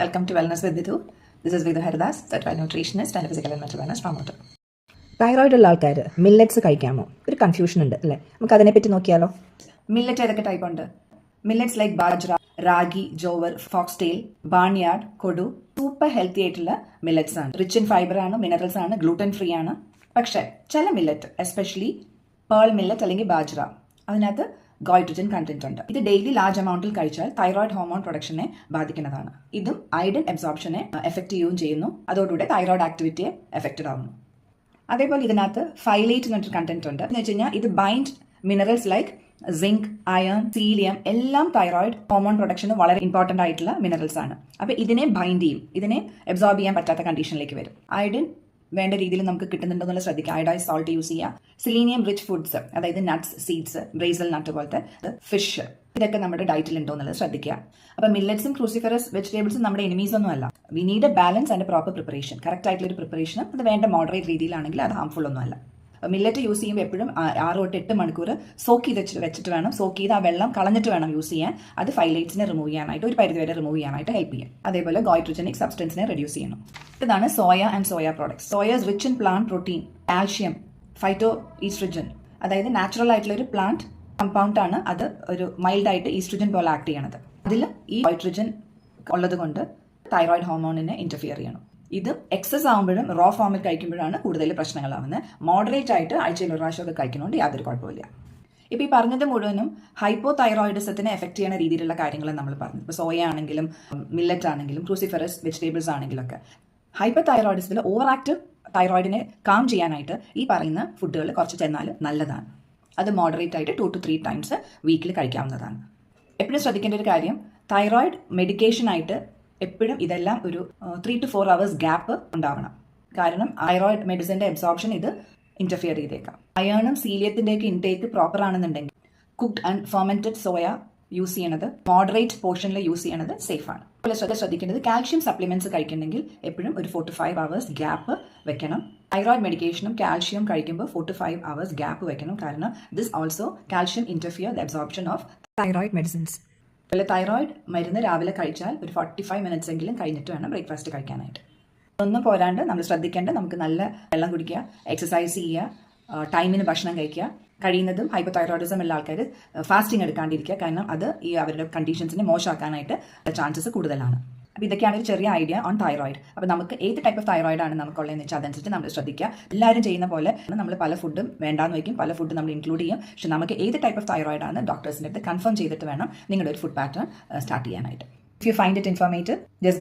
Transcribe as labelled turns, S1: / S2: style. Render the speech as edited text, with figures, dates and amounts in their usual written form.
S1: Welcome to Wellness with Vidhu. This is Vidhu Haridas, certified nutritionist and physical and mental wellness promoter.
S2: Thyroid ഉള്ള ആൾക്കാർ millets കഴിക്കാമോ? ഒരു confusion ഉണ്ട് അല്ലേ? നമുക്ക് അതിനെപ്പറ്റി നോക്കിയാലോ.
S1: മില്ലറ്റ് ഏതൊക്കെ ടൈപ്പ് ഉണ്ട്? മില്ലറ്റ്സ് ലൈക്ക് ബാജ്ര, റാഗി, ജോവർ, ഫോക്സ്ടെയിൽ, ബാർണിയാർഡ്, കൊടു സൂപ്പർ ഹെൽത്തി ആയിട്ടുള്ള മില്ലറ്റ്സ് ആണ്. റിച്ച് ഇൻ ഫൈബർ ആണ്, മിനറൽസ് ആണ്, ഗ്ലൂട്ടൻ ഫ്രീ ആണ്. പക്ഷേ ചില മില്ലറ്റ്, എസ്പെഷ്യലി പേൾ മില്ലറ്റ് അല്ലെങ്കിൽ ബാജ്ര, അതിനകത്ത് ഗോയിട്രജൻ കണ്ടന്റ് ഉണ്ട്. ഇത് ഡെയിലി ലാർജ് എമൗണ്ടിൽ കഴിച്ചാൽ തൈറോയിഡ് ഹോർമോൺ പ്രൊഡക്ഷനെ ബാധിക്കുന്നതാണ്. ഇതും അയഡിൻ അബ്സോർപ്ഷനെ എഫക്ട് ചെയ്യുകയും ചെയ്യുന്നു. അതോടുകൂടെ തൈറോയിഡ് ആക്ടിവിറ്റിയെ എഫക്റ്റഡ് ആവുന്നു. അതേപോലെ ഇതിനകത്ത് ഫൈലേറ്റ് എന്നൊരു കണ്ടന്റ് ഉണ്ട്. എന്ന് വെച്ച് കഴിഞ്ഞാൽ ഇത് bind minerals like zinc, iron, selenium എല്ലാം തൈറോയിഡ് ഹോർമോൺ പ്രൊഡക്ഷന് വളരെ ഇമ്പോർട്ടന്റ് ആയിട്ടുള്ള മിനറൽസ് ആണ്. അപ്പോൾ ഇതിനെ ബൈൻഡ് ചെയ്യും, ഇതിനെ അബ്സോർബ് ചെയ്യാൻ പറ്റാത്ത കണ്ടീഷനിലേക്ക് വരും. അയഡിൻ വേണ്ട രീതിയിൽ നമുക്ക് കിട്ടുന്നുണ്ടോ എന്നുള്ള ശ്രദ്ധിക്കുക. അയഡൈസ് സോൾട്ട് യൂസ് ചെയ്യുക. സെലീനിയം റിച്ച് ഫുഡ്സ്, അതായത് നട്ട്സ്, സീഡ്സ്, ബ്രേസൽ നട്ട് പോലത്തെ ഫിഷ്, ഇതൊക്കെ നമ്മുടെ ഡയറ്റിൽ ഉണ്ടോ എന്നുള്ളത് ശ്രദ്ധിക്കുക. അപ്പോൾ മില്ലറ്റ്സും ക്രൂസിഫറസ് വെജിറ്റബിൾസും നമ്മുടെ എനിമീസ് ഒന്നും അല്ല. We need A balance and proper preparation. Correct ആയിട്ടുള്ള ഒരു പ്രിപ്പറേഷൻ അത് വേണ്ട മോഡറേറ്റ് രീതിയിലാണെങ്കിൽ അത് ഹാർംഫുൾ ഒന്നും അല്ല. മില്ലറ്റ് യൂസ് ചെയ്യുമ്പോൾ എപ്പോഴും 6 തൊട്ട് 8 മണിക്കൂർ സോക്ക് ചെയ്ത് വെച്ചിട്ട് വേണം, സോക്ക് ചെയ്ത് ആ വെള്ളം കളഞ്ഞിട്ട് വേണം യൂസ് ചെയ്യാൻ. അത് ഫൈലേറ്റ്സിനെ റിമൂവ് ചെയ്യാനായിട്ട്, ഒരു പരിധിവരെ റിമൂവ് ചെയ്യാനായിട്ട് ഹെൽപ്പ് ചെയ്യും. അതേപോലെ ഗോയിട്രജനിക് സബ്സ്റ്റൻസിനെ റെഡ്യൂസ് ചെയ്യണം. ഇതാണ് soya and soya products. Soya is rich in plant protein, calcium, phyto oestrogen, അതായത് നാച്ചുറൽ ആയിട്ടുള്ള ഒരു പ്ലാന്റ് കമ്പൗണ്ട് ആണ്. അത് ഒരു മൈൽഡ് ആയിട്ട് ഈസ്ട്രജൻ പോലെ ആക്ട് ചെയ്യണത്. അതിൽ ഈ ഗോയിട്രജൻ ഉള്ളത് കൊണ്ട് തൈറോയിഡ് ഹോർമോണിനെ ഇന്റർഫിയർ ചെയ്യണം. ഇത് എക്സസ് ആകുമ്പോഴും റോ ഫോമിൽ കഴിക്കുമ്പോഴാണ് കൂടുതൽ പ്രശ്നങ്ങളാവുന്നത്. മോഡറേറ്റ് ആയിട്ട് ആഴ്ചയിൽ ഒരു പ്രാവശ്യമൊക്കെ കഴിക്കുന്നതുകൊണ്ട് യാതൊരു കുഴപ്പമില്ല. ഇപ്പോൾ ഈ പറഞ്ഞത് മുഴുവനും ഹൈപ്പോ തൈറോയിഡിസത്തിനെ എഫക്ട് ചെയ്യുന്ന രീതിയിലുള്ള കാര്യങ്ങൾ നമ്മൾ പറഞ്ഞു. ഇപ്പോൾ സോയ ആണെങ്കിലും മില്ലറ്റ് ആണെങ്കിലും ക്രൂസിഫറസ് വെജിറ്റബിൾസ് ആണെങ്കിലും ഒക്കെ ഹൈപ്പർ തൈറോയിഡിസത്തിൽ ഓവർ ആക്റ്റീവ് തൈറോയിഡിനെ കാം ചെയ്യാനായിട്ട് ഈ പറയുന്ന ഫുഡുകൾ കുറച്ച് ചെന്നാൽ നല്ലതാണ്. അത് മോഡറേറ്റ് ആയിട്ട് 2 to 3 ടൈംസ് വീക്കിൽ കഴിക്കാവുന്നതാണ്. എപ്പോഴും ശ്രദ്ധിക്കേണ്ട ഒരു കാര്യം, തൈറോയിഡ് മെഡിക്കേഷനായിട്ട് എപ്പോഴും ഇതെല്ലാം ഒരു 3 to 4 hours ഗ്യാപ്പ് ഉണ്ടാവണം. കാരണം തൈറോയിഡ് മെഡിസിൻ്റെ അബ്സോർപ്ഷൻ ഇത് ഇന്റർഫിയർ ചെയ്തേക്കാം. അയണും സീലിയത്തിൻ്റെയൊക്കെ ഇൻടേക്ക് പ്രോപ്പർ ആണെന്നുണ്ടെങ്കിൽ cooked and fermented soya use ചെയ്യണത്, മോഡറേറ്റ് പോർഷനിൽ യൂസ് ചെയ്യണത് സേഫാണ്. അതുപോലെ ശ്രദ്ധിക്കേണ്ടത്, കാൽഷ്യം സപ്ലിമെന്റ്സ് കഴിക്കുന്നുണ്ടെങ്കിൽ എപ്പോഴും ഒരു 4 to 5 hours ഗ്യാപ്പ് വെക്കണം. തൈറോയിഡ് മെഡിക്കേഷനും കാൽഷ്യം കഴിക്കുമ്പോൾ 4 to 5 hours ഗ്യാപ്പ് വെക്കണം. കാരണം this also calcium interfere the absorption of thyroid medicines. അതുപോലെ തൈറോയിഡ് മരുന്ന് രാവിലെ കഴിച്ചാൽ ഒരു 45 minutes എങ്കിലും കഴിഞ്ഞിട്ട് വേണം ബ്രേക്ക്ഫാസ്റ്റ് കഴിക്കാനായിട്ട്. ഒന്നും പോരാണ്ട് നമ്മൾ ശ്രദ്ധിക്കേണ്ടത്, നമുക്ക് നല്ല വെള്ളം കുടിക്കുക, എക്സസൈസ് ചെയ്യുക, ടൈമിന് ഭക്ഷണം കഴിക്കുക. കഴിയുന്നതും ഹൈപ്പോ തൈറോയിഡിസം ഉള്ള ആൾക്കാർ ഫാസ്റ്റിംഗ് എടുക്കാണ്ടിരിക്കുക. കാരണം അത് ഈ അവരുടെ കണ്ടീഷൻസിനെ മോശമാക്കാനായിട്ട് ചാൻസസ് കൂടുതലാണ്. അപ്പോൾ ഇതൊക്കെയാണ് ഒരു ചെറിയ ഐഡിയ ഓൺ തൈറോയിഡ്. അപ്പോൾ നമുക്ക് ഏത് ടൈപ്പ് ഓഫ് തൈറോയിഡ് ആണ് നമുക്കുള്ളതെന്ന് വെച്ചാൽ അതനുസരിച്ച് നമ്മൾ ശ്രദ്ധിക്കുക. എല്ലാവരും ചെയ്യുന്ന പോലെ നമ്മൾ പല ഫുഡും വേണ്ടാന്ന് വയ്ക്കും, പല ഫുഡും നമ്മൾ ഇൻക്ലൂഡ് ചെയ്യും. പക്ഷെ നമുക്ക് ഏത് ടൈപ്പ് ഓഫ് തൈറോയിഡ് ആണ് ഡോക്ടേഴ്സിൻ്റെ അടുത്ത് കൺഫേം ചെയ്തിട്ട് വേണം നിങ്ങളുടെ ഒരു ഫുഡ് പാറ്റേൺ സ്റ്റാർട്ട് ചെയ്യാനായിട്ട്. If you find it informative, just